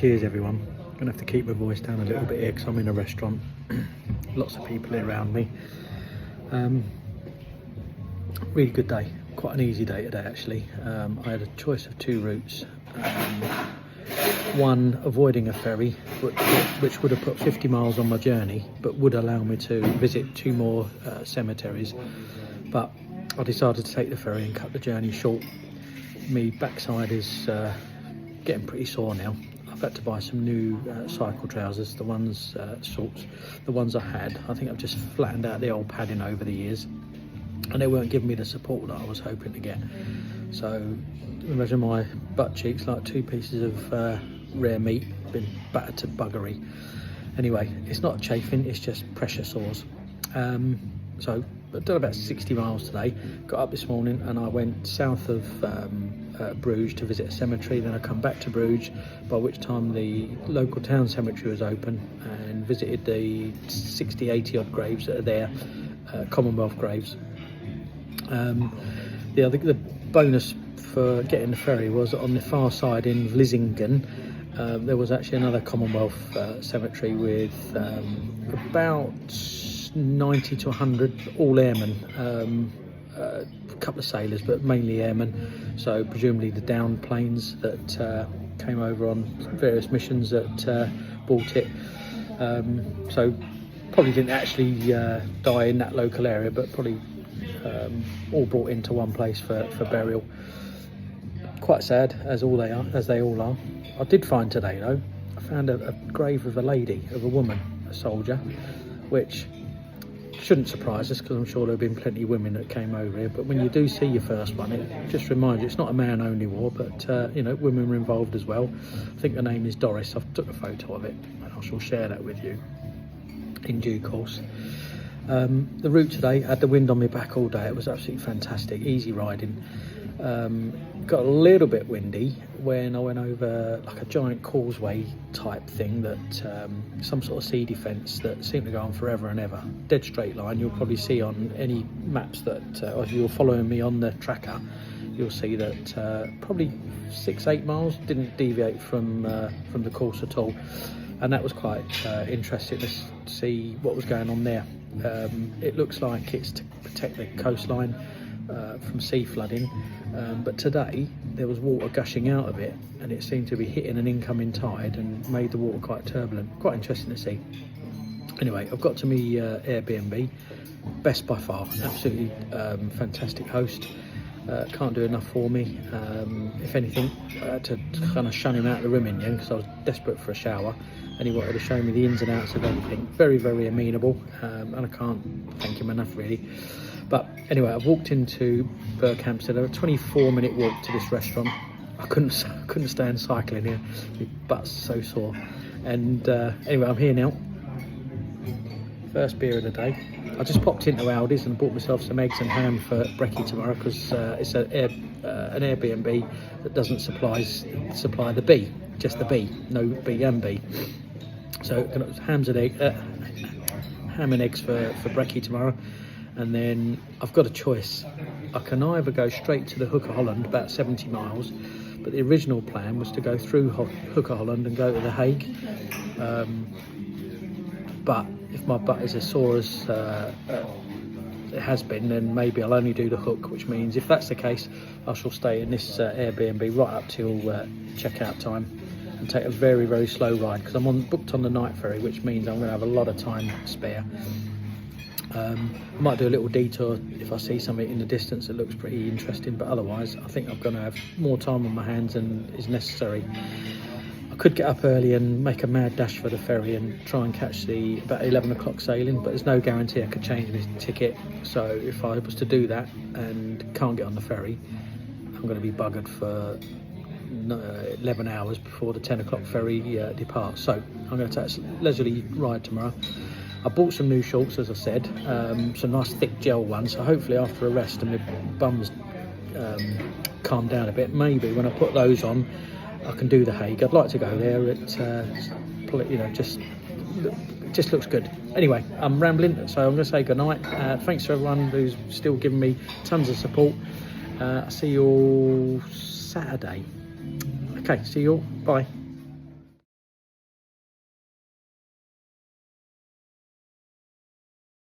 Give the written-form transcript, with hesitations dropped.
Cheers everyone. I'm gonna have to keep my voice down a little bit here because I'm in a restaurant. Lots of people around me. Really good day. Quite an easy day today actually. I had a choice of two routes. One, avoiding a ferry, which would have put 50 miles on my journey, but would allow me to visit two more cemeteries. But I decided to take the ferry and cut the journey short. My backside is getting pretty sore now. I've had to buy some new cycle trousers, the ones the ones I had. I think I've just flattened out the old padding over the years, and they weren't giving me the support that I was hoping to get. So imagine my butt cheeks like two pieces of rare meat, been battered to buggery. Anyway, it's not chafing, it's just pressure sores. So I've done about 60 miles today. Got up this morning and I went south of Bruges to visit a cemetery. Then I come back to Bruges, by which time the local town cemetery was open, and visited the 60-80 odd graves that are there, Commonwealth graves. The bonus for getting the ferry was on the far side in Vlissingen. There was actually another Commonwealth cemetery with about 90 to 100 all airmen, a couple of sailors but mainly airmen, so presumably the downed planes that came over on various missions that bought it. So probably didn't actually die in that local area, but probably all brought into one place for burial. Quite sad, as they all are. I did find today though, I found a grave of a lady, of a woman, a soldier, which shouldn't surprise us because I'm sure there have been plenty of women that came over here. But when you do see your first one, it just reminds you it's not a man-only war, but you know, women were involved as well. I think the name is Doris. I've took a photo of it and I shall share that with you in due course. The route today, had the wind on my back all day. It was absolutely fantastic, easy riding. Got a little bit windy when I went over like a giant causeway type thing, that some sort of sea defence that seemed to go on forever and ever. Dead straight line. You'll probably see on any maps that, or if you're following me on the tracker, you'll see that probably 6-8 miles didn't deviate from the course at all, and that was quite interesting to see what was going on there. It looks like it's to protect the coastline from sea flooding, but today there was water gushing out of it, and it seemed to be hitting an incoming tide and made the water quite turbulent. Quite interesting to see. Anyway, I've got to my Airbnb. Best by far, absolutely fantastic host. Can't do enough for me. If anything, I had to kind of shun him out of the room in the end because I was desperate for a shower, and he wanted to show me the ins and outs of everything. Very, very amenable, and I can't thank him enough really. But anyway, I've walked into Burgh-Haamstede. A 24-minute walk to this restaurant. I couldn't stand cycling here. My butt's so sore. And anyway, I'm here now. First beer of the day. I just popped into Aldi's and bought myself some eggs and ham for brekkie tomorrow, because it's an Airbnb that doesn't supply the B, just the B, no B and B. So ham and eggs for brekkie tomorrow. And then I've got a choice. I can either go straight to the Hook of Holland, about 70 miles, but the original plan was to go through Hook of Holland and go to The Hague. But if my butt is as sore as it has been, then maybe I'll only do the Hook, which means if that's the case, I shall stay in this Airbnb right up till checkout time and take a very, very slow ride, because I'm booked on the night ferry, which means I'm going to have a lot of time spare. I might do a little detour if I see something in the distance that looks pretty interesting, but otherwise I think I'm going to have more time on my hands than is necessary. I could get up early and make a mad dash for the ferry and try and catch the about 11 o'clock sailing, but there's no guarantee I could change my ticket. So if I was to do that and can't get on the ferry, I'm going to be buggered for 11 hours before the 10 o'clock ferry departs. So I'm going to take a leisurely ride tomorrow. I bought some new shorts, as I said, some nice thick gel ones, so hopefully after a rest and my bum's calmed down a bit, maybe when I put those on I can do The Hague. I'd like to go there. It you know, just looks good. Anyway, I'm rambling, so I'm going to say goodnight. Thanks to everyone who's still giving me tons of support. I'll see you all Saturday. Okay, see you all. Bye.